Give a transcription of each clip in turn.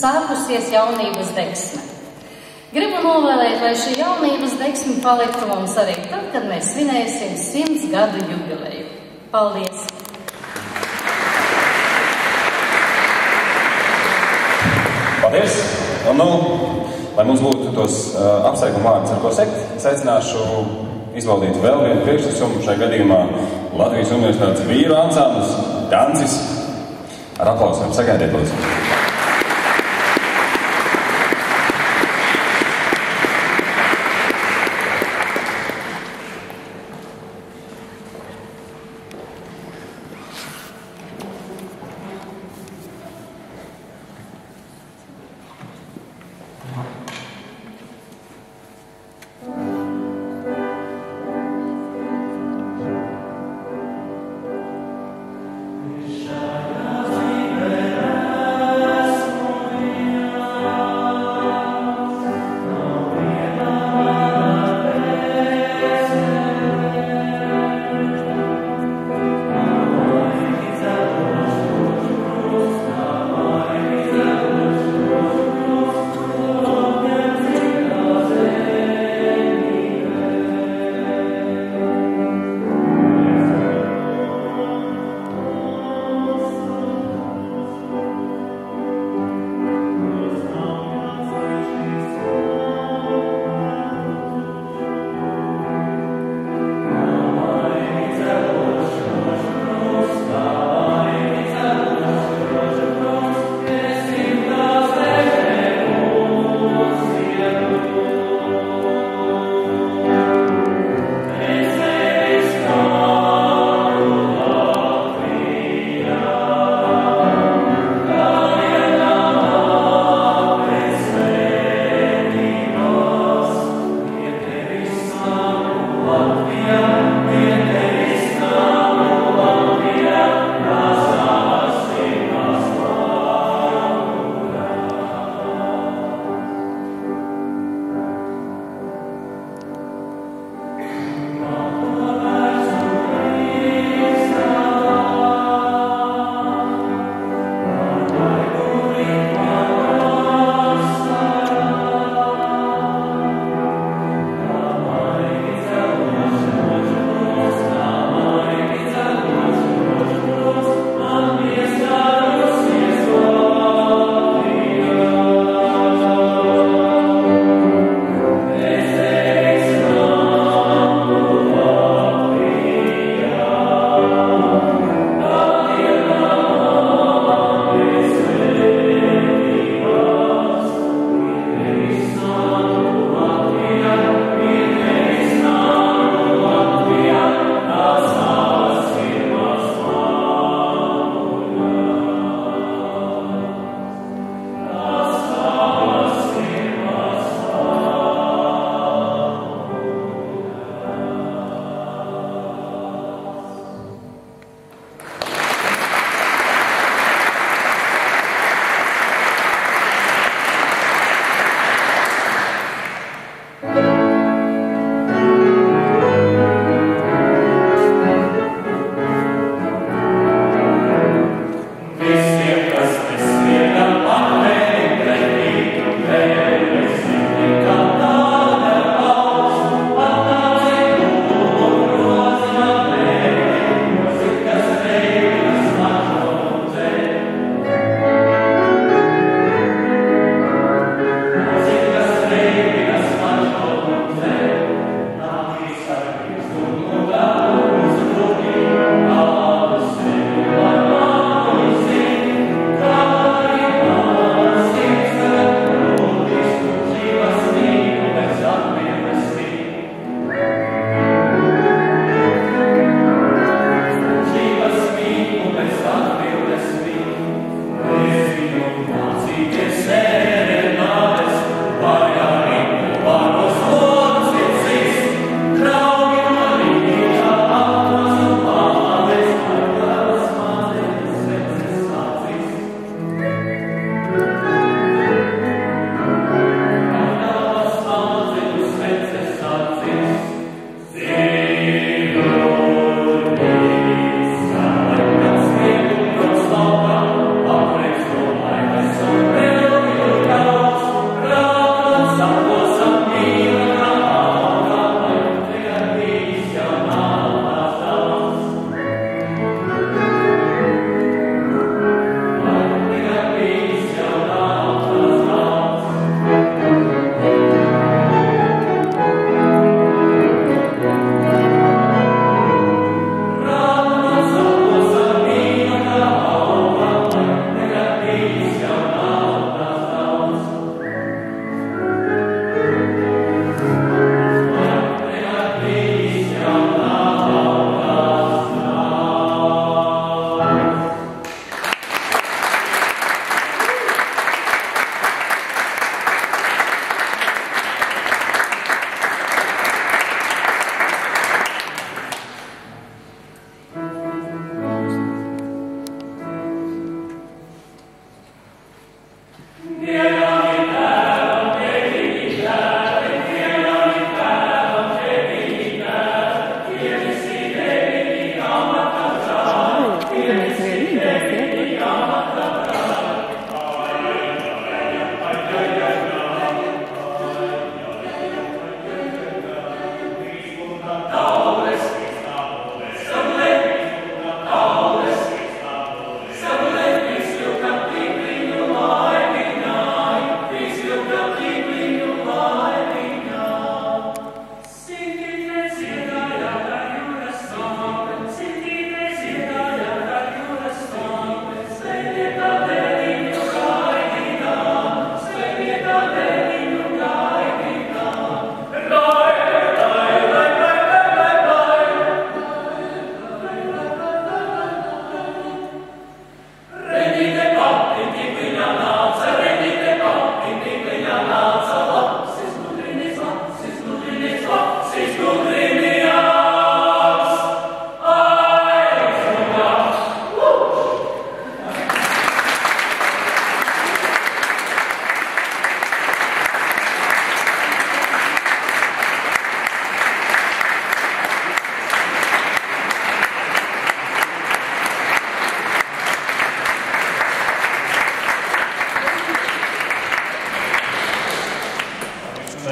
sākusies jaunības deksme. Gribu novēlēt, lai šī jaunības deksme paliktu mums arī tad, kad mēs svinēsim 100 gadu jubileju. Paldies! Paldies! Un, lai mums būtu tos apsveikuma vārdus, ar ko sekt, es aicināšu izbaudīt vēl vienu priekšnesumu, šajā gadījumā Latvijas Universitātes vīru ansamblis Dancis. Ar aplausiem sagaidiet, lūdzu.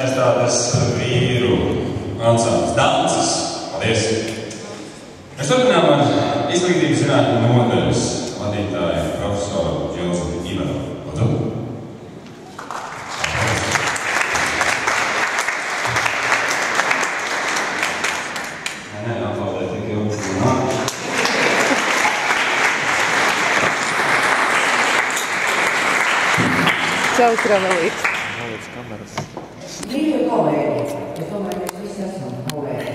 Universitātes vīru ansamblis Dances. Paldies! Mēs turpinām ar izglītības zinātņu nodaļas vadītāju profesoru Džilzu Ivanovu. Lūdzu! Čau, Kravelīts. Mīļie kolēģi, es domāju, mēs visi esam kolēģi.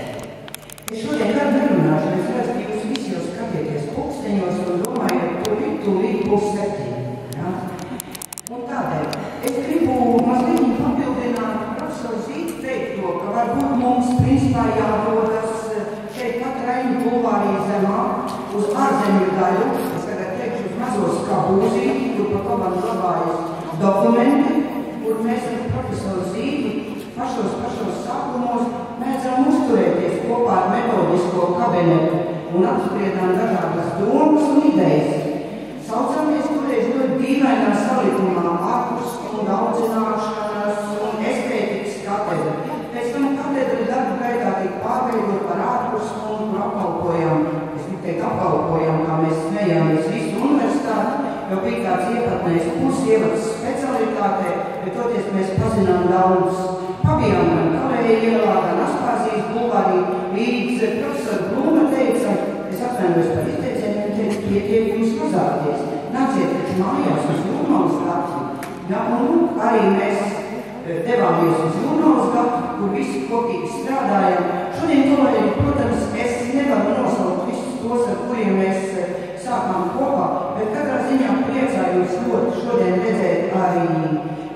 Es šodien gan nerunāšu, es redzu, ka jūs visi jau skatieties pulksteņos un domājat, tūlīt būs 7. Ja? Un tādēļ es gribu mazliet papildināt profesoru Zīti teikto, ka varbūt mums principā jādodas šeit pat Raņu bulvārī zemā uz ārzemju daļu. Es tagad teikšu uz mazo skabūzīti, kur pa komandu glabājas dokumenti, kur mēs ar profesoru Zīti pašos sākumos mēdzam uzturēties kopā ar metodisko kabinetu un apspriedām dažādas domas un idejas. Saucamies toreiz ļoti dīvainā salikumā ārpusstundu audzināšanas un estētikas katedra. Pēc tam katedra darba gaitā tika pārveidot par ārpusstundu, kur apkalpojām, kā mēs smējāmies visu universitāti, jo bija tāds iepatnējs pusievads specialitātē, bet toties mēs pazinām daudz. Pabijām gan Kalēja ielā, gan Aspāzijas bulvārī, līdz profesora Blūma teica, es atvainojos par izteicieniem, teica, pietiek jums mazāties, nāciet taču mājās uz Jūrmalas gatu. Ja, un arī mēs devāmies uz Jūrmalas gatu, kur visi kopīgi strādājam. Šodien, kolēģi, protams, es nevaru nosaukt visus tos, ar kuriem mēs sākām kopā, bet katrā ziņā priecājos ļoti šodien redzēt arī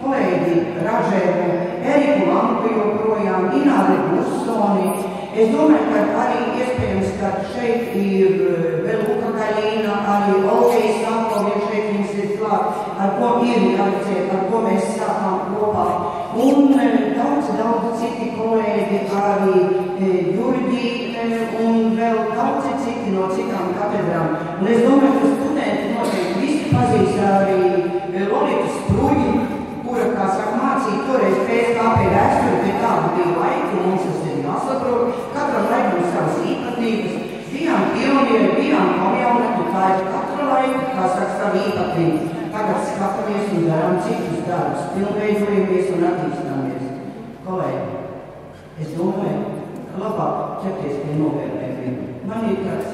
kolēģi Ražēvu, Eriku Lampu joprojām, Ināri Bussoni. Es domāju, ka arī iespējams, ka šeit ir vēl Luka Gaļīna, arī Olgeja Sankovie šeit viņas ir klāt, ar ko ir jāciet, ar ko mēs sākām kopā. Un daudz citi kolēģi, arī Jurģīte un vēl daudzi citi no citām katedrām. Un es domāju, ka studenti noteikti visi pazīst arī Lolitu Spruģi, kura, kā saka, mācīja toreiz PSKP vēsturi, bet tāda bija laika, un mums tas ir jāsaprot. Katram laikam savas īpatnības. Bijām pionieri, bijām pamjaunati, tā ir katra laika, kā saka, savu īpatnību. Tagad skatāmies un darām citus darbus, pilnveidojamies un attīstāmies. Kolēģi, es domāju, ka labāk ķerties pie novērtējumiem. Man ir tāds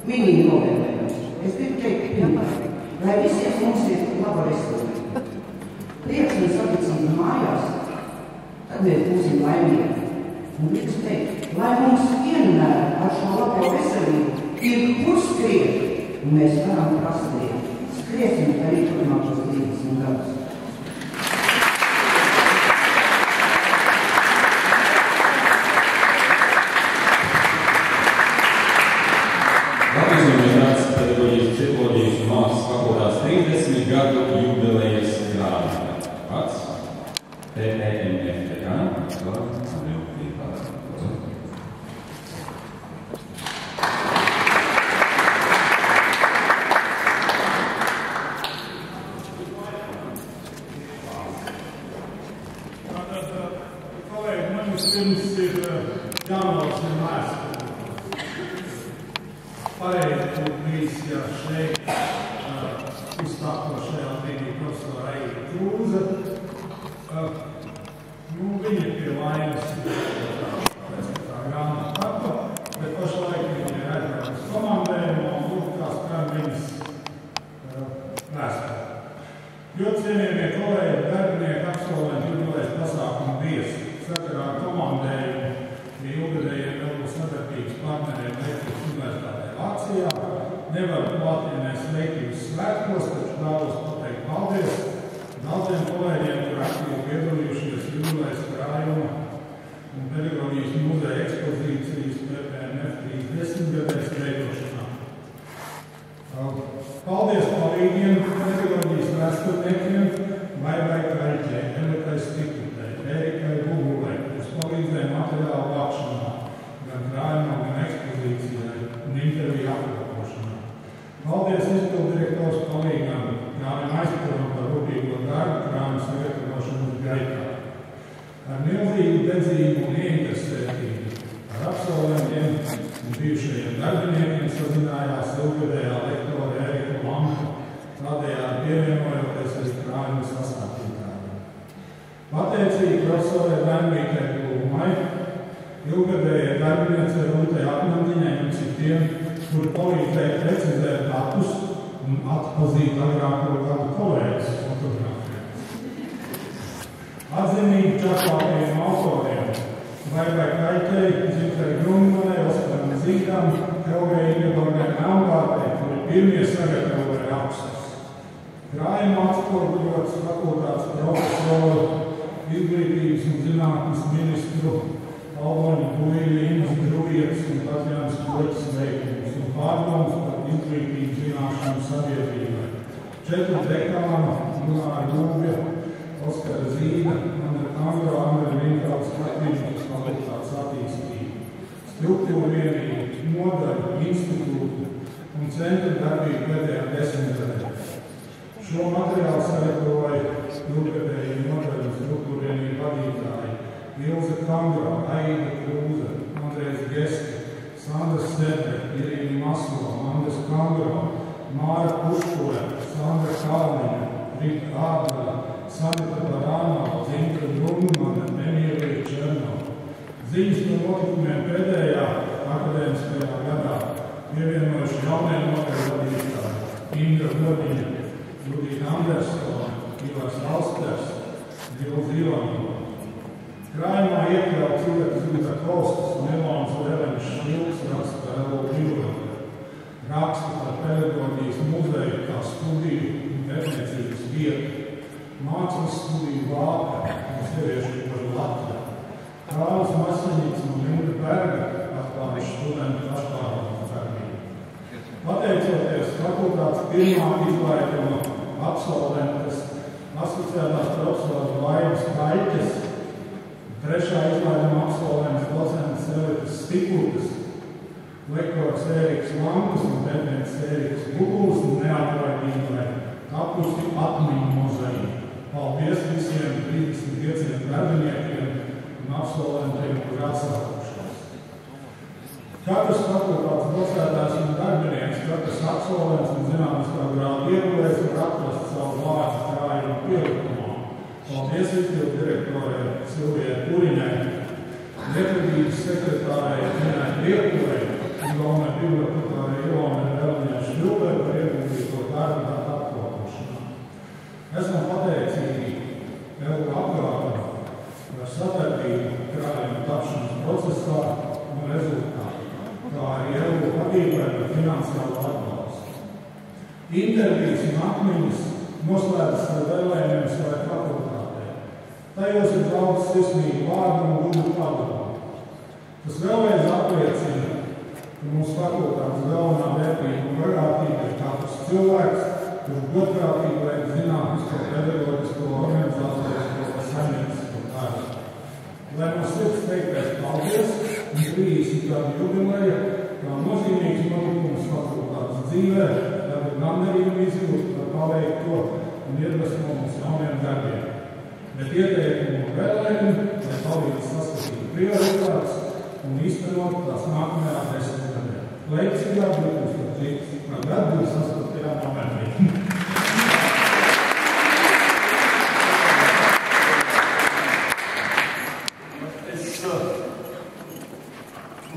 mini novērtējums. Es gribu teikt, piemēram, lai visiem mums ir laba veselība. Prieks un saticība mājās, tad mēs būsim laimīgi. Un gribu teikt, lai mums vienmēr ar šo labo veselību ir kur skriet, un mēs varam prasīt. Skriesim arī turpmākos 20 gadus. Latvijas Universitātes pedagoģijas, psiholoģijas un mākslas fakultātes 30 gadu jubilejas grāmata. TEMFTA, to Andriju Līpāru. Pirms ir jānolasa vēsturi. Pareizi bijis, ja šeit uzstākošajā brīdī profesora Eita Krūze. Viņa pie vainas tā grāmata kapa, bet pašlaik viņa ir aizbraukusi komandējumā un lūk, kā skan viņas vēsturi. Ļoti cienījamie kolēģi, darbinieki, absolventi, jubilejas pasākumu viesi. Sakarā ar komandējumu pie ilgadējiem Eiropas sadarbības partneriem Latvijas Universitātē Vācijā. Nevaru klātienēs veikības svētkos, taču vēlos pateikt paldies daudziem kolēģiem, kur aktīvi piedalījušies jubilejas krājuma un pedagoģijas muzeja ekspozīcijas PPMF 30 gadēs veidošanā. Paldies palīgiem pedagoģijas vēsturniekiem, Vaibai Kraļķei, Elikai Stiklutei, Erikai Bugulei, kas palīdzēja materiālu vākšanā, gan krājumā, gan ekspozīcijai un interviju apkopošanā. Paldies izpildirektors palīgam, Jānim Aizpuram par rūpīgo darbu krājuma sagatavošanas gaitā. Ar milzīgu dedzību un ieinteresētību ar absolventiem un bijušajiem darbiniekiem sazinājās ilgadējā lektore Erika Lamka, tādējādi pievienojoties arī krājuma sastāvtītājiem. Pateicīgi profesorai Dainvītai Blūmai, ilgadējai darbiniecei Rūtai Akmantiņai un citiem, kuri palīdzēja precizēt datus un atpazīt agrāko gadu kolēģis fotogrāfijās. Atzinīgi čaklākajiem autoriem Vaibai Kraļķei, Zitai Grundmanai, Oskaram Zītam, Helgai Ingeborgai Melnbārtei, kuri pirmie sagatavoja rakstus. Krājumā atspoguļots fakultātes profesoru, izglītības un zinātnes ministru Aldoņa Buļļa, Innas Gruvietas un Tatjānas Koķis veikums un pārdoms par izglītības zināšanu sabiedrībai. 4 dekānu, Gunāra Gūbja, Oskara Zīda, Andra Kangro, Andra Vinkārs, Latvijas fakultātes attīstība, struktūra vienība, nodaļa, institūta un centra darbība pēdējā 10 gadē. Šo materiālu sagatavoja ilgadēji nodaļu struktūra vienība vadītāji Ilze Kangro, Aida Krūze, Andrejs Geska, Sandra Sedre, Irīna Maslo, Andres Kangro, Māra Puškole, Sandra Kalniņa, Rita Ādara, Sanita Barānova, Zinka Grundmane, Emīlija Černova. Ziņas par notikumiem pēdējā akadēmiskajā gadā pievienojuši jaunie nodaļu vadītāji Indra Godiņa, Judita Andersona, Ivars Alsters, Vilza Ivanova. Krājumā iekļauts Iveta Zūta Kostas un Ilons Levenis Švilks raksta par Elo Vilganu. Raksta par pedagoģijas muzeju kā studiju un pētniecības vietu. Mākslas studiju vāka un sieviešu kožu Latviju. Kārlis Masaņīts un Linda Berga atklājuši studentu pašpārvaldes darbību. Pateicoties fakultātes pirmā izlaiduma absolventas asociētās profesoras Vaidas Kraļķes, trešā izlaiduma absolventas docentes Elikas Stikutas, lektors Ēriks Lamkas un pētnieks Ēriks Buguls un neatlaidībai tapusi atmiņu mozaīka. Paldies visiem 35 darbiniekiem un absolventiem, kuri atsākušies. Katrs fakultātes docētājs un darbinieks, katrs absolvents un zinātniskā grāda ieguvējs var atrast savu vārdu krājuma pielikumā. Paldies izpildirektorei Silvijai Puriņai, metodības sekretārei Minai Priekuvei un galvenai bibliotekārei Ilonai Elniņai Šļubei par ieguldīto darbu datu apkopošanā. Esam pateicīgi Elga apgādam par sadarbību krājuma tapšanas procesā un rezultātu, kā arī Elga vadībai par finansiālo atbalstu. Intervijas un atmiņas noslēdzas ar vēlējumiem savai fakultātei. Tajos ir daudz sirsnīgu vārdu un gudru padomu. Tas vēlreiz apliecina, ka mūsu fakultātes galvenā vērtība un bagātība ir katrs cilvēks, kurš godprātīgi veic zinātnisko pedagoģisko organizācijas saimniecisko gadu jubileja, kā nozīmīgs notikums fakultātes dzīvē, tāpēc gandarījumu izjūtu par paveikto un iedvesmo mums jauniem darbiem. Bet ieteikumu un vēlējumu, lai palīdz saskatīt prioritātes un īstenot tās nākamajā 10 gadē. Leipzigā 2000. gadu 28. novembrī.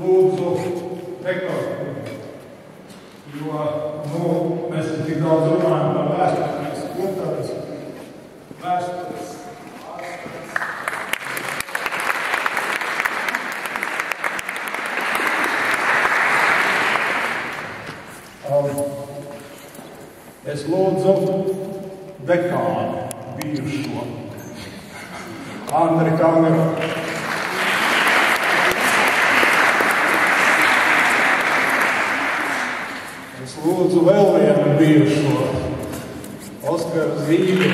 Lūdzu rektoru, jo mēs tik daudz runājam par vēstures, ko tādas vēstures es lūdzu dekānu bijušo Andri Kangaru. Es lūdzu vēl vienu bijušo Oskaru Zīli.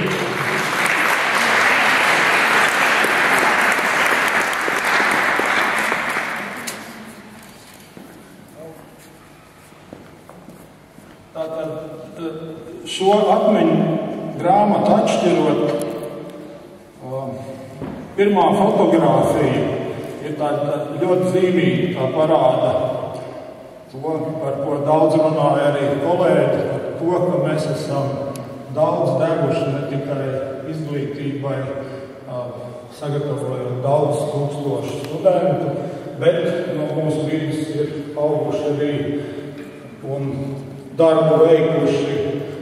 Tātad šo atmiņu grāmatu atšķirot, pirmā fotogrāfija ir tāda ļoti zīmīga, tā parāda to, par ko daudz runāja arī kolēģi, par to, ka mēs esam daudz devuši ne tikai izglītībai, sagatavojot daudz tūkstošu studentu, bet no mūsu vidus ir auguši arī un darbu veikuši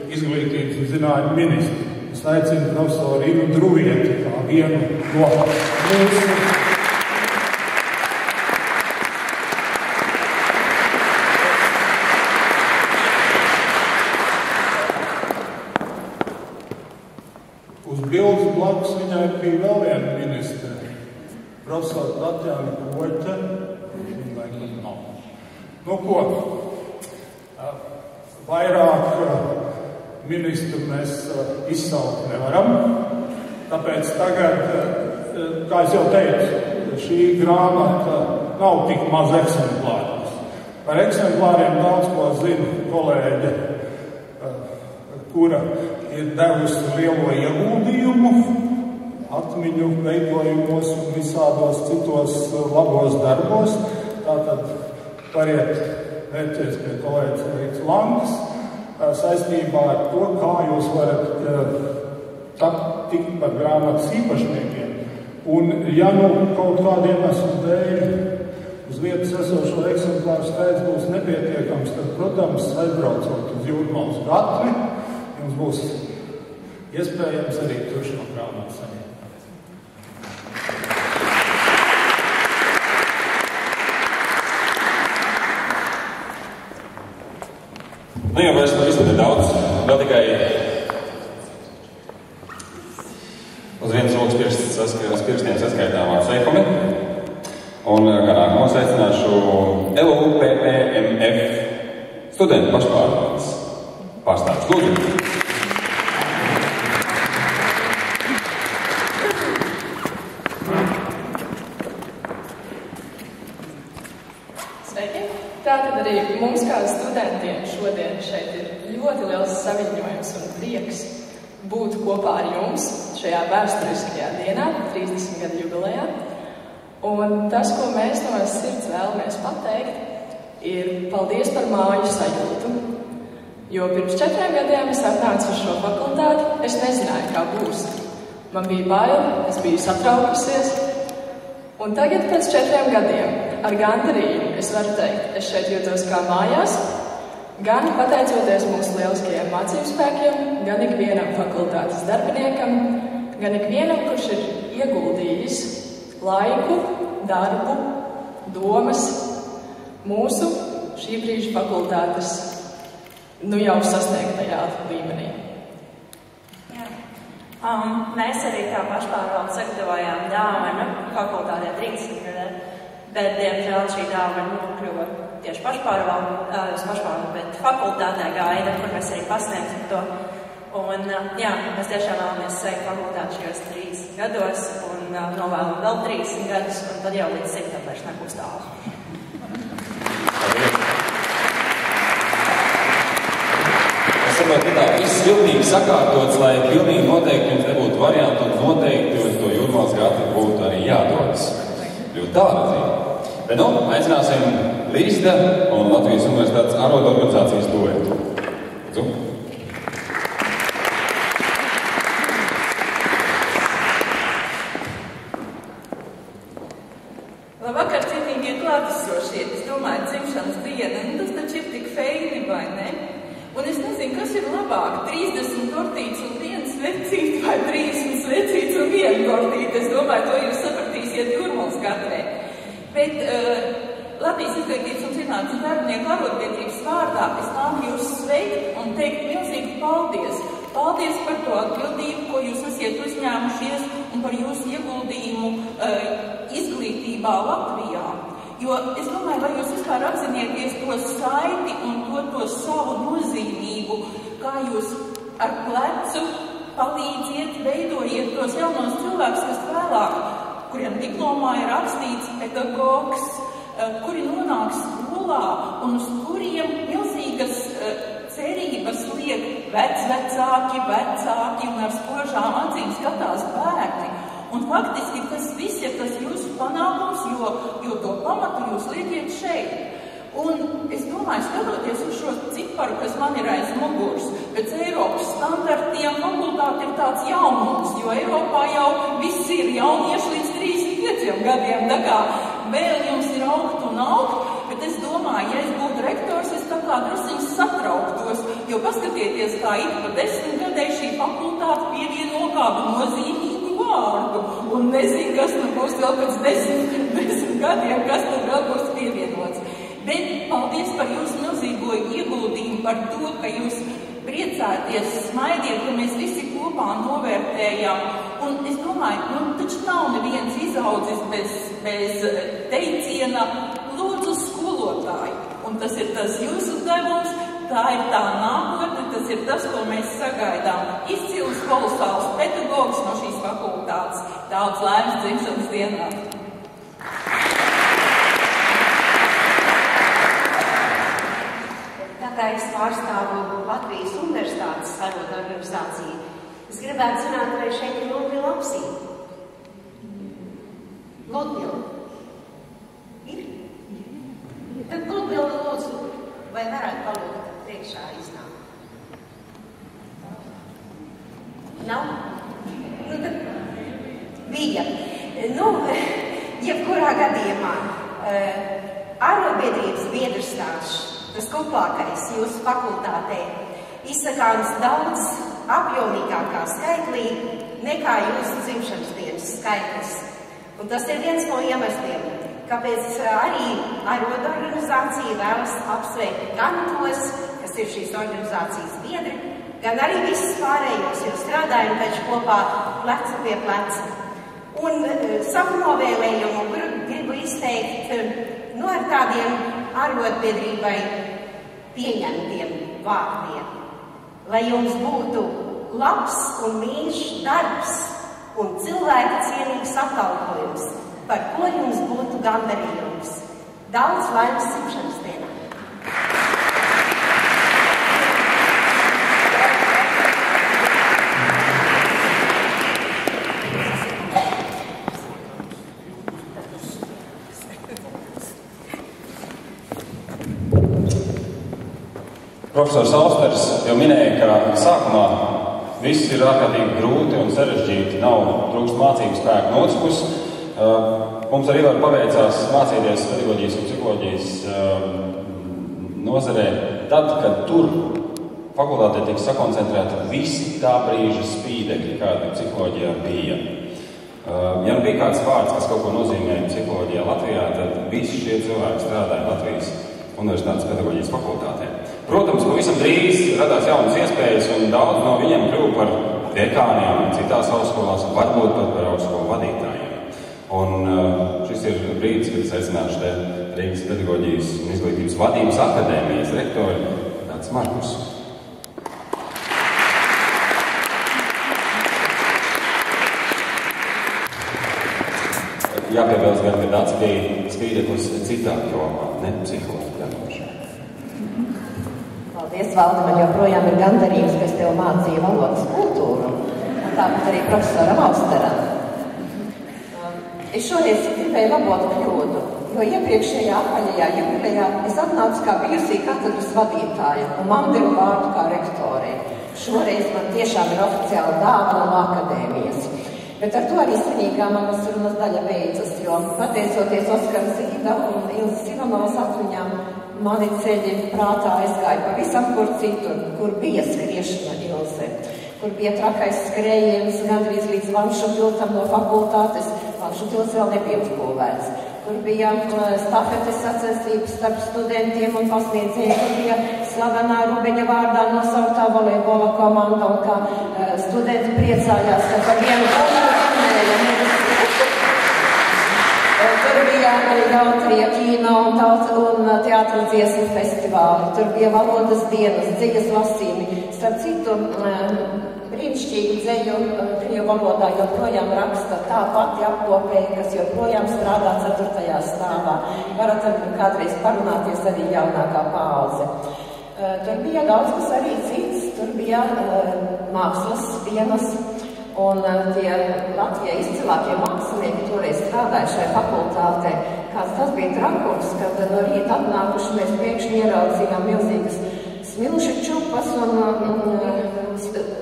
izglītības un zinātņu ministri. Es aicinu profesoru Ivu Druvieti kā vienu no mūsu uz bildes blakus viņai bija vēl viena ministre, profesora Tatjana Koļķa. Viņa laikam nav. Nu ko, vairāk ministru mēs izsaukt nevaram, tāpēc tagad, kā es jau teicu, šī grāmata nav tik maz eksemplārs. Par eksemplāriem daudz ko zina kolēģe, kura ir devusi lielo ieguldījumu atmiņu veidojumos un visādos citos labos darbos. Tātad variet vērties pie kolēģis Rīgas Langas saistībā ar to, kā jūs varat tikt par grāmatas īpašniekiem. Un ja nu kaut kādiem esmu dēļ uz vietas esošo eksemplāru skaits būs nepietiekams, tad, protams, aizbraucot uz Jūrmalas gatvi, jums būs iespējams arī tur šo grāmatu saņemt. Nu jau vairs visam ir daudz, vēl tikai uz vienas rokas pirkstiem saskaitāmā sveikumi. Un kā nākamos aicināšu LUPPMF studentu pašpārvaldes pārstāvis. Lūdzu! Sveiki! Tātad arī mums kā studentiem šodien šeit ir ļoti liels saviņojums un prieks būt kopā ar jums šajā vēsturiskajā dienā, 30 gadu jubilejā. Un tas, ko mēs no sirds vēlamies pateikt, ir paldies par māju sajūtu. Jo pirms 4 gadiem es atnācu uz šo fakultāti, es nezināju, kā būs. Man bija bail, es biju satraukusies. Un tagad pēc 4 gadiem ar gandarījumu es varu teikt, es šeit jūtos kā mājās, gan pateicoties mūsu lieliskajiem mācību spēkiem, gan ikvienam fakultātes darbiniekam, gan ikvienam, kurš ir ieguldījis laiku, darbu, domas mūsu šī brīža fakultātes jau sasniegtajā līmenī. Mēs arī kā pašpārvalde sagatavojām dāvanu fakultātē 30 gadē, bet, diemžēl, šī dāvana nokļuva tieši pašpārvalde, bet fakultātē gaida, kur mēs arī pasniegsim to. Un, mēs tiešām vēlamies sveikt fakultāti šajos 30 gados un novēlam vēl 30 gadus, un tad jau līdz 100 vairs nebūs tālu. saprotu, tā viss viltīgi sakārtots, lai pilnīgi noteikti jums nebūtu variantu un noteikti uz to Jūrmālas gatvi būtu arī jādodas. Ļoti tālāk. Bet nu, aicināsim Līsta un Latvijas Universitātes arodu organizācijas duetu. Lūdzu. Labvakar, cienīgie klātesošie. Es domāju, dzimšanas diena, tas taču ir tik feini, vai ne? Un es nezinu, kas ir labāk, 30 tortītes un viens svecīts vai 30 svecīts un viena tortīte. Es domāju, to jūs sapratīsiet Jūrmālas gatvē. Bet Latvijas Izglītības un zinātnes darbinieku arotbiedrības vārdā es nāku jūs sveikt un teikt milzīgu paldies. Paldies par to atbildību, ko jūs esat uzņēmušies un par jūsu ieguldījumu izglītībā Latvijā. Jo es domāju, vai jūs vispār apzinieties to saiti un to savu nozīmību, kā jūs ar plecu palīdziet, veidojiet tos jaunos cilvēkus, kas vēlāk, kuriem diplomā ir rakstīts pedagogs, kuri nonāk skolā un uz kuriem milzīgas cerības liek vecvecāki, vecāki un ar spožām acīm skatās bērni. Un faktiski tas viss ir tas jūsu panākums, jo to pamatu jūs liekat šeit. Un es domāju, skatoties uz šo ciparu, kas man ir aiz muguras, pēc Eiropas standartiem fakultāte ir tāds jaunums, jo Eiropā jau viss ir jaunieši līdz 35 gadiem, tā kā vēl jums ir augt un augt, bet es domāju, ja es būtu rektors, es tā kā drusciņš satrauktos, jo paskatieties, kā ik pa 10 gadē šī fakultāte pievieno kādu nozīmīgu vārdu, un nezinu, kas nu būs vēl pēc 10 gadiem, kas nu vēl būs pievienots. Bet paldies par jūsu milzīgo ieguldījumu, par to, ka jūs priecāties, smaidiet, ka mēs visi kopā novērtējam. Un es domāju, taču nav neviens izaudzis bez teiciena lūdzu skolotāji. Un tas ir tas jūsu devums, tā ir tā nākotne, tas ir tas, ko mēs sagaidām. Izcils kolosāls pedagogs no šīs fakultātes. Daudz laimes dzimšanas dienā. Tā es pārstāvu Latvijas Universitātes arodu organizāciju. Es gribētu zināt, vai šeit ir Ludmila Apsīte. Ludmila? Ir? Tad Ludmila lūdzu, vai varētu palūgt priekšā iznākt? Nav? Tad bija. Jebkurā gadījumā arotbiedrības biedru stāsts, tas kuplākais jūsu fakultātē, izsakāms daudz apjomīgākā skaitlī nekā jūsu dzimšanas dienas skaitlis. Un tas ir viens no iemesliem, kāpēc arī arodu organizācija vēlas apsveikt gan tos, kas ir šīs organizācijas biedri, gan arī visus pārējos, jo strādājam taču kopā plecu pie pleca. Un savu novēlējumu gribu izteikt ar tādiem arotbiedrībai pieņemtiem vārdiem. Lai jums būtu labs un mīļš darbs un cilvēka cienīgs atalgojums, par ko jums būtu gandarījums. Daudz laimes dzimšanas dienā! Profesors Austers jau minēja, ka sākumā viss ir ārkārtīgi grūti un sarežģīti, nav trūkst mācību spēku. No otras puses, mums arī var paveicās mācīties pedagoģijas un psiholoģijas nozarē tad, kad tur fakultātē tiek sakoncentrēti visi tā brīža spīdekļi, kādi psiholoģijā bija. Ja nu bija kāds vārds, kas kaut ko nozīmē psiholoģijā Latvijā, tad visi šie cilvēki strādāja Latvijas Universitātes pedagoģijas fakultātē. Protams, pavisam drīz radās jaunas iespējas, un daudz no viņiem kļuva par dekāniem citās augstskolās, varbūt pat par augstskolu vadītājiem. Un šis ir brīdis, kad es aicināšu te Rīgas pedagoģijas un izglītības vadības akadēmijas rektori Dācis Markus. Jāpiebilst gan, ka Dācis bija spīdeklis citā jomā, ne psiholoģijā. Paldies, Valdi, man joprojām ir gandarījums, ka es tev mācīju valodas kultūru, un tāpat arī profesoram Austeram. Es šoreiz gribēju labot kļūdu, jo iepriekšējā apaļajā jubilejā es atnācu kā bijusī katedras vadītāja un man devu vārdu kā rektorei. Šoreiz man tiešām ir oficiāla dāvana no akadēmijas. Bet ar to arī svinīgā manas runas daļa beidzas, jo pateicoties Oskara Zīda un Ilzas Ivanovas atmiņām, mani ceļi prātā aizgāja pavisam kur citur, kur bija skriešana Ilze, kur bija trakais skrējiens gandrīz līdz Vanšu tiltam no fakultātes, Vanšu tilts vēl nebija uzbūvēts, kur bija stafetes sacensības starp studentiem un pasniedzējiem, kur bija slavenā Rubeņa vārdā nosauktā volejbola komanda, un kā studenti priecājās, ka par vienu tur bija jautrie kino un teātra dziesmu festivāli, tur bija valodas dienas, dziļas lasījumi. Starp citu, brīnišķīgu dzeļu krievu valodā joprojām raksta tā pati apkopēja, kas joprojām strādā 4. stāvā. Varat kādreiz parunāties arī jaunākā paudze. Tur bija daudz kas arī cits, tur bija mākslas dienas, un tie Latvijā izcilākie mākslinieki toreiz strādāja šai fakultātē. Kāds tas bija trakums, kad no rīta atnākuši mēs pēkšņi ieraudzījām milzīgas smilšu čupas un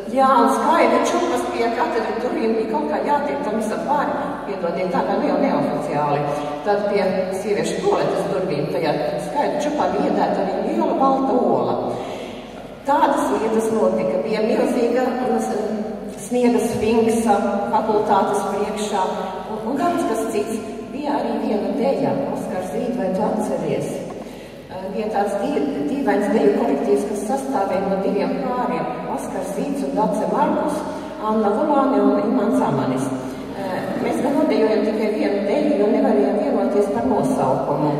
skaidri čupas pie katedra durvīm bija kaut kā jātiek tam visam pāri, piedodiet, tā kā jau neoficiāli. Tad pie sieviešu toaletes durvīm tajā skaidri čupā bija iedēta arī liela balta ola. Tādas lietas notika, bija milzīga sniega sfinksa fakultātes priekšā un daudz kas cits. Bija arī viena deja, Oskars Zīd, vai tu atceries? Bija tāds dīvains deju kolektīvs, kas sastāvēja no 2 pāriem – Oskars Zīds un Dace Markus, Anna Vulāne un Imants Amanis. Mēs gan nodejojam tikai vienu deju, jo nevarējām vienoties par nosaukumu.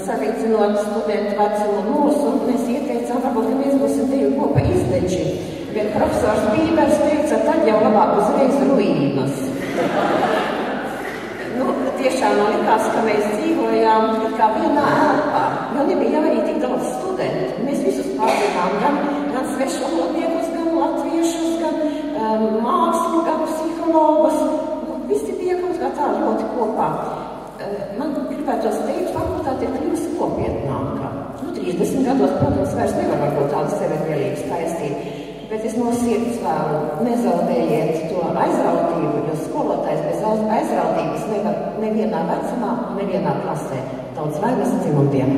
Salīdzinot studentu vecumu mūsu, mēs ieteicām, varbūt, ka mēs būsim deju kopa izdeči, bet profesors Bībers teica, tad jau labāk uzreiz ruīnas. Tiešām man likās, ka mēs dzīvojām kā vienā ēpā, jo nebija jau arī tik daudz studentu. Mēs visus pārzinām, gan svešvalodniekus, gan latviešus, gan mākslu, gan psihologus. Visi bija kaut kā tā ļoti kopā. Man gribētos teikt, fakultāte ir kļuvusi kopietnākā. 30 gados, protams, vairs nevar varbūt tādu severvēlības taisīt. Bet es no sirds vēlu, nezaudējiet to aizrautību, jo skolotājs bez aizrautības nevar nevienā vecumā, nevienā klasē. Daudz laimes dzimumdiem!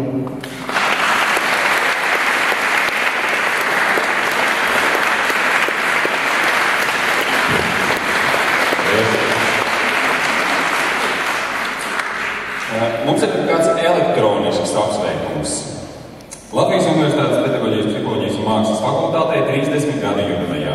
Mums ir kāds elektronisks apsveikums. Latvijas Universitātes pedagoģijas, psiholoģijas un mākslas fakultātei 30 gadu jubilejā.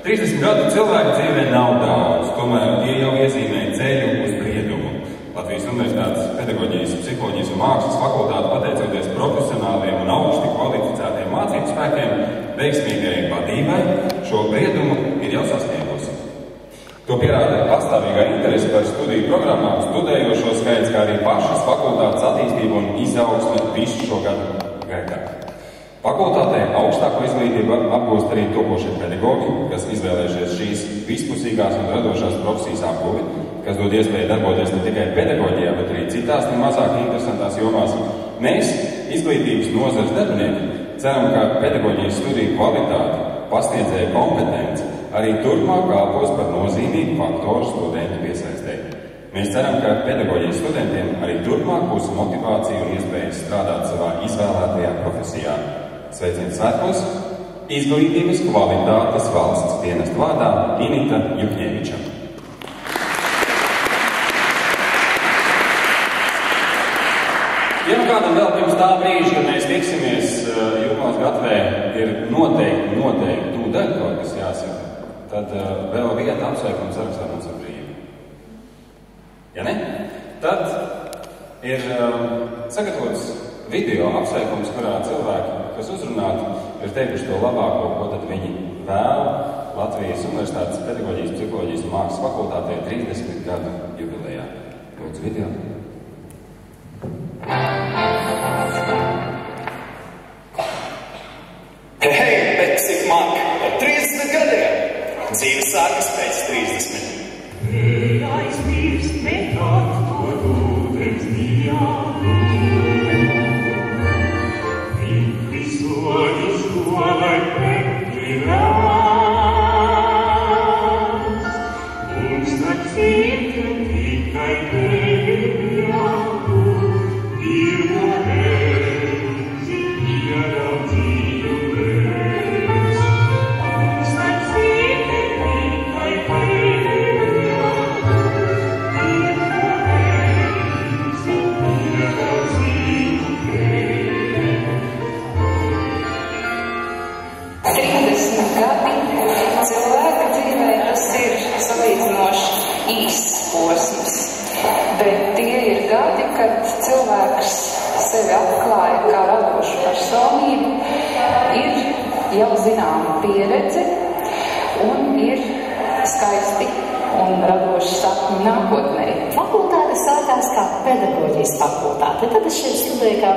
30 gadu cilvēku dzīvē nav daudz, tomēr tie jau iezīmē ceļu uz briedumu. Latvijas Universitātes pedagoģijas, psiholoģijas un mākslas fakultāte, pateicoties profesionāliem un augsti kvalificētiem mācību spēkiem, veiksmīgai vadībai, šo briedumu ir jau sasniegusi. To pierāda pastāvīgā interese par studiju programmām, studējošo skaits, kā arī pašas fakultātes attīstību un izaugsme visu šo gadu gaitā. Fakultātē augstāko izglītību apgūst arī topošie pedagogi, kas izvēlējušies šīs vispusīgās un radošās profesijas apguvi, kas dod iespēju darboties ne tikai pedagoģijā, bet arī citās nemazāk interesantās jomās. Mēs, izglītības nozares darbinieki, ceram, ka pedagoģijas studiju kvalitāte, pasniedzēja kompetence arī turpmāk kalpos par nozīmīgu faktoru studentu piesaistē. Mēs ceram, ka pedagoģijas studentiem arī turpmāk būs motivācija un iespējas strādāt savā izvēlētajā profesijā. Sveiciens svētkos izglītības kvalitātes valsts dienesta vārdā Inita Jukņēviča. Ja kādam vēl pirms tā brīža, kad mēs tiksimies Jūrmālas gatavē, ir noteikti tūdaļ kaut kas jāsaka, tad vēl viena apsveikuma sarakstā mums ir brīva. Ja ne? Tad ir sagatavots video apsveikums, kurā cilvēki, kas uzrunāti, ir teikuši to labāko, ko tad viņi vēl Latvijas Universitātes pedagoģijas, psiholoģijas un mākslas fakultātē 30 gadu jubilejā. Lūdzu, video. dzīve sākas pēc 30. Aizmirst metot to ūdens diālu. Visu šo, lai prekļinās, un starp citiem tikai tevi jābūt, pirmo reizi ieraudzīju es. Un starp citiem tikai tevi cilvēka dzīvē tas ir salīdzinoši īsts posms, bet tie ir gadi, kad cilvēks sevi atklāja kā radošu personību, ir jau zināma pieredze un ir skaisti un radoši sapņi nākotnē. Fakultāte sākās kā pedagoģijas fakultāte, tad es šeit studēju kā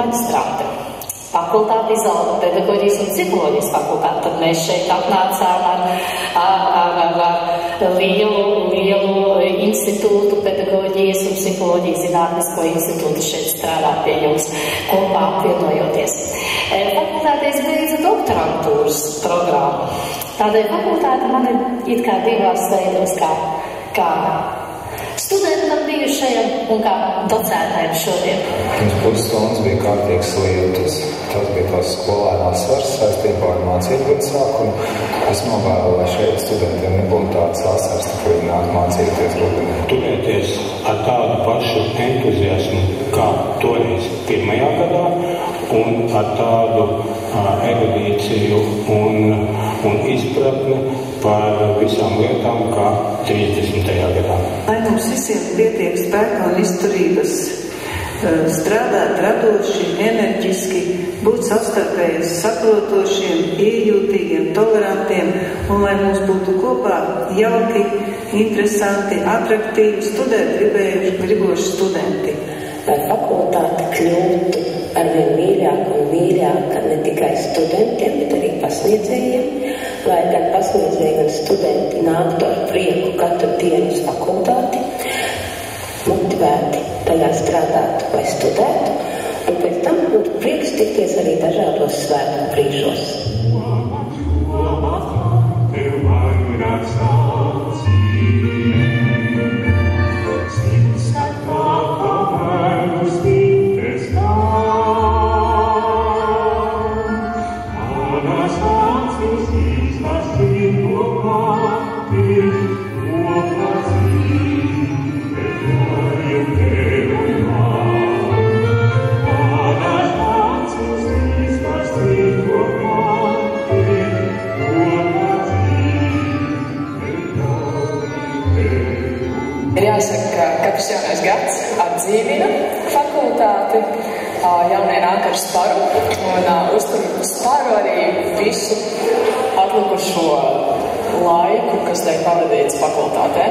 maģistrāte. Fakultāte izauga pedagoģijas un psiholoģijas fakultāte, tad mēs šeit atnācām ar lielu institūtu, pedagoģijas un psiholoģijas zinātnisko institūtu šeit strādāt pie jums, kopā apvienojoties. Fakultātē es beidzu doktorantūras programmu. Tādēļ fakultāte man ir it kā divās veidos, kā studentam bijušajam un kā docētājiem šodien. Pirms pusstundas bija kārtīgs lietus. Tas bija tās skolēnās svars saistībā ar mācību gadu sākumu. Es novēlu, lai šeit studentiem nebūtu tāds asars, ka viņi nāk mācīties rudenī. Turēties ar tādu pašu entuziasmu kā toreiz pirmajā gadā un ar tādu erudīciju un izpratni par visām lietām kā 30. gadā. Lai mums visiem pietiek spēka un izturības strādāt radoši, enerģiski, būt savstarpēji saprotošiem, iejūtīgiem, tolerantiem un lai mums būtu kopā jauki, interesanti, atraktīvi, studēt griboši studenti. Lai fakultāte kļūtu arvien mīļāka un mīļāka ne tikai studentiem, bet arī pasniedzējiem, lai gan pasniedzēji, gan studenti nāktu ar prieku katru dienu uz fakultāti, motivēti tajā strādātu vai studētu, un pēc tam būtu prieks tikties arī dažādos svētku brīžos. Ir jāsaka, ka katrs jaunais gads atdzīvina fakultāti, jaunie nāk ar sparu un uztur sparu arī visu atlikušo laiku, kas tiek pavadīts fakultātē.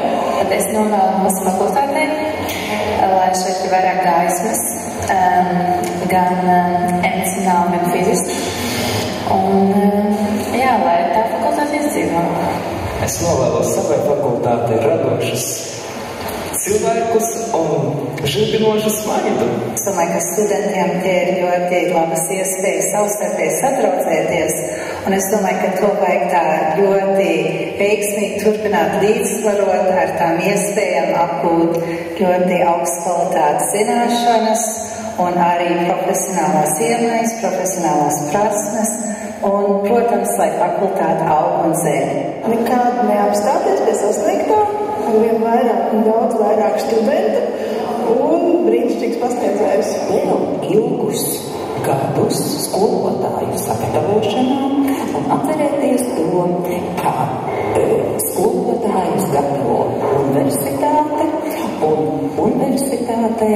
Es novēlu mūsu fakultātē, lai šeit ir vairāk gaismas, gan emocionāli, gan fiziski. Un, jā, lai tā fakultāte izdzīvo. Es novēlu savai fakultātei radošas cilvēkus un žilbinošu smaidu. Es domāju, ka studentiem tie ir ļoti labas iespējas savstarpēji satraucēties, un es domāju, ka to vajag tā ļoti veiksmīgi turpināt līdzsvarot ar tām iespējām apgūt ļoti augstu kvalitātes zināšanas un arī profesionālās iemaņas, profesionālās prasmes un, protams, lai fakultāte aug un zēd. Nekādi neapstāties pie sasniegtā, ar vien vairāk un daudz vairāk studentu un brīnišķīgs pasniedzējs. Vēl ilgus gadus skolotāju sagatavošanā un atcerēties to, kā skolotājus gatavo universitāte, un universitātē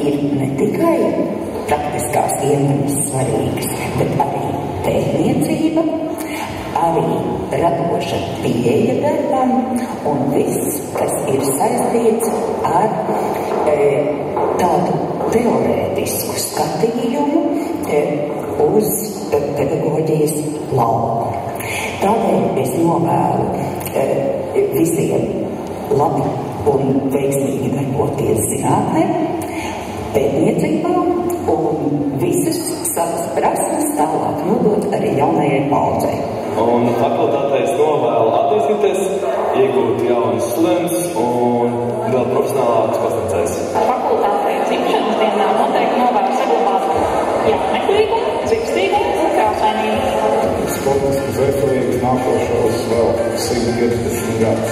ir ne tikai praktiskās iemaņas svarīgas, bet arī pētniecība, arī radoša pieeja darbam un viss, kas ir saistīts ar tādu teorētisku skatījumu uz pedagoģijas lauku. Tādēļ es novēlu visiem labi un veiksmīgi darboties zinātnē, pētniecībā un visas savas prasmes tālāk nodot arī jaunajai paudzei. Un fakultātē es novēlu attīstīties, iegūt jaunus studentus un vēl profesionālākus pasniedzējus. Fakultātē dzimšanas dienā noteikti novēlu saglabāt jauneklīgumu, dzīvestīgumu un krāsainību. Sportisks veselīgs nākošos vēl 115 gadus.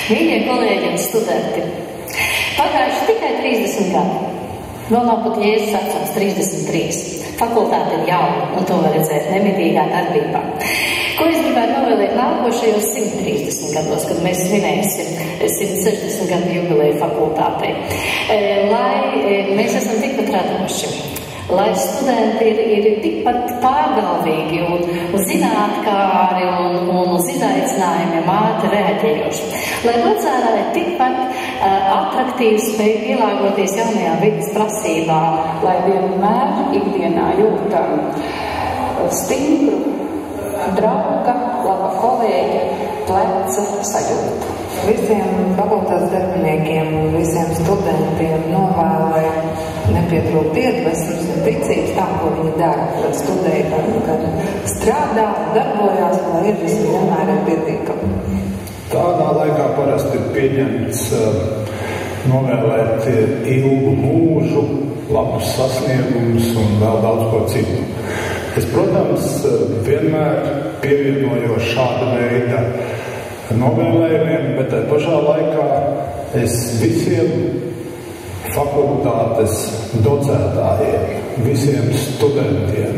Mīļie kolēģi un studenti, pagājuši tikai 30 gadi. Vēl nav pat Jēzus vecums 33. Fakultāte ir jauna, un to var redzēt nemitīgā darbībā. Ko es gribētu novēlēt nākošajos 130 gados, kad mēs svinēsim 160 gadu jubileju fakultātei. Lai mēs esam tikpat radoši, lai studenti ir tikpat pārgalvīgi un zinātkāri un uz izaicinājumiem ātri reaģējoši. Lai docēnā ir tikpat atraktīvi spēj pielāgoties jaunajā vidas prasībā, lai vienmēr ikdienā jūtam stingru, drauga, laba kolēģa, pleca sajūtu. Visiem fakultātes darbiniekiem, visiem studentiem novēlu, lai nepietrūktu iedvesmas un ticības tam, ko viņi dara, kad studē, kad strādā un darbojās, lai iedvesma vienmēr ir pietiekama. Tādā laikā parasti ir pieņemts novēlēt ilgu mūžu, labus sasniegumus un vēl daudz ko citu. Es, protams, vienmēr pievienojos šāda veida novēlējumiem, bet tā pašā laikā es visiem fakultātes docētājiem, visiem studentiem,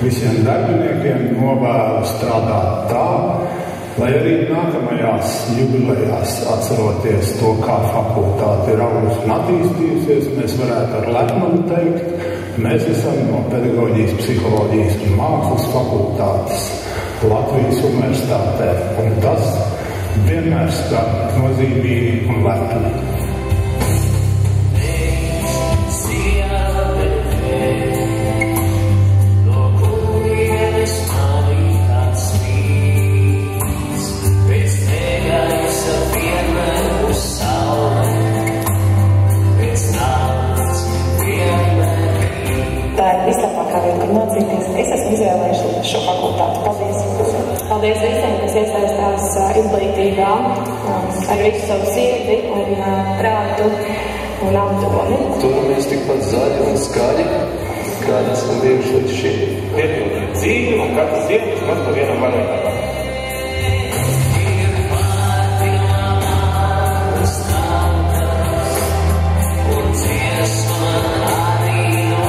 visiem darbiniekiem novēlu strādāt tā, lai arī nākamajās jubilejās, atceroties to, kā fakultāte ir augusi un attīstījusies, mēs varētu ar lepnumu teikt, mēs esam no pedagoģijas, psiholoģijas un mākslas fakultātes Latvijas universitātē, un tas vienmēr skan nozīmīgi un lepni. Tā ir vislabākā vieta, kur mācīties. Es esmu izvēlējuši šo fakultāti. Paldies! Paldies visiem, kas iesaistās izglītībā ar visu savu sirdi un prātu un apdomu. Turamies tikpat zaļi un skaļi, kādi esam bijuši līdz šim. Piepildīt dzīvi un katrs dienu vismaz pa vienam vaļojumam. Un dziesma arī no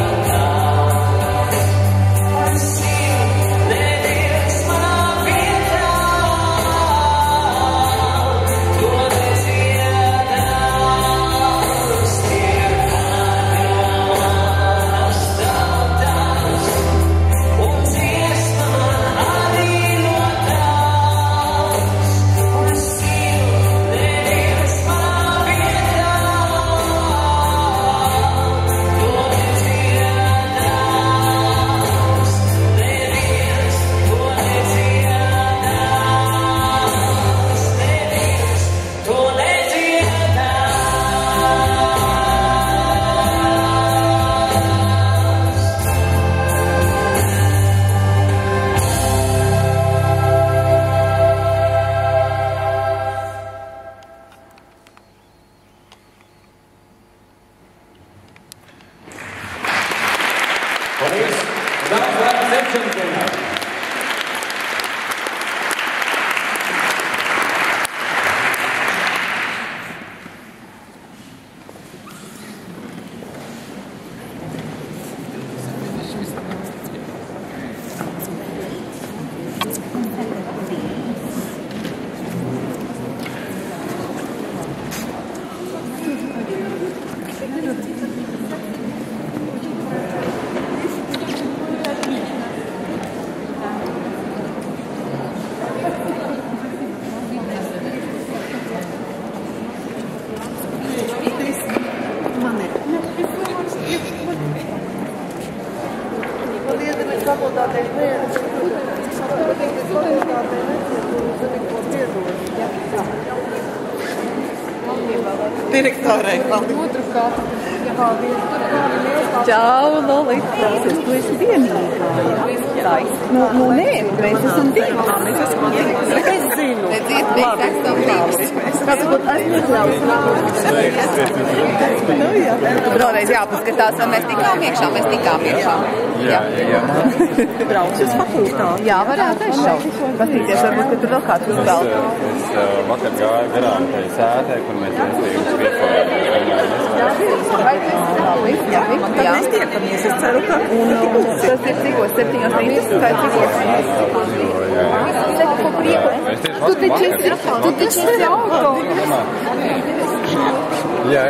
direktorai. Čau, Lolita. Tu esi vienīgā, jā? Nu, nē, mēs esam divi. Mēs esam divi. Es zinu. Labi. Kāds būtu aizņekļaus? Nu, jā. Vēlreiz jāpaskatās, vai mēs tikām iekšā. Mēs tikām iekšā. Jā. Brauc uz fakultāti. Jā, varētu aizšaut. Pastīties, varbūt, ka tur vēl kāds uzvēl. Es vakar gāju garām tai sētē, kur mēs iestījums vietojāmies. Jā, tad mēs tiekamies. Es ceru, ka tas ir cikos 7:30 vai cikos? Tu taču esi auto. Jā.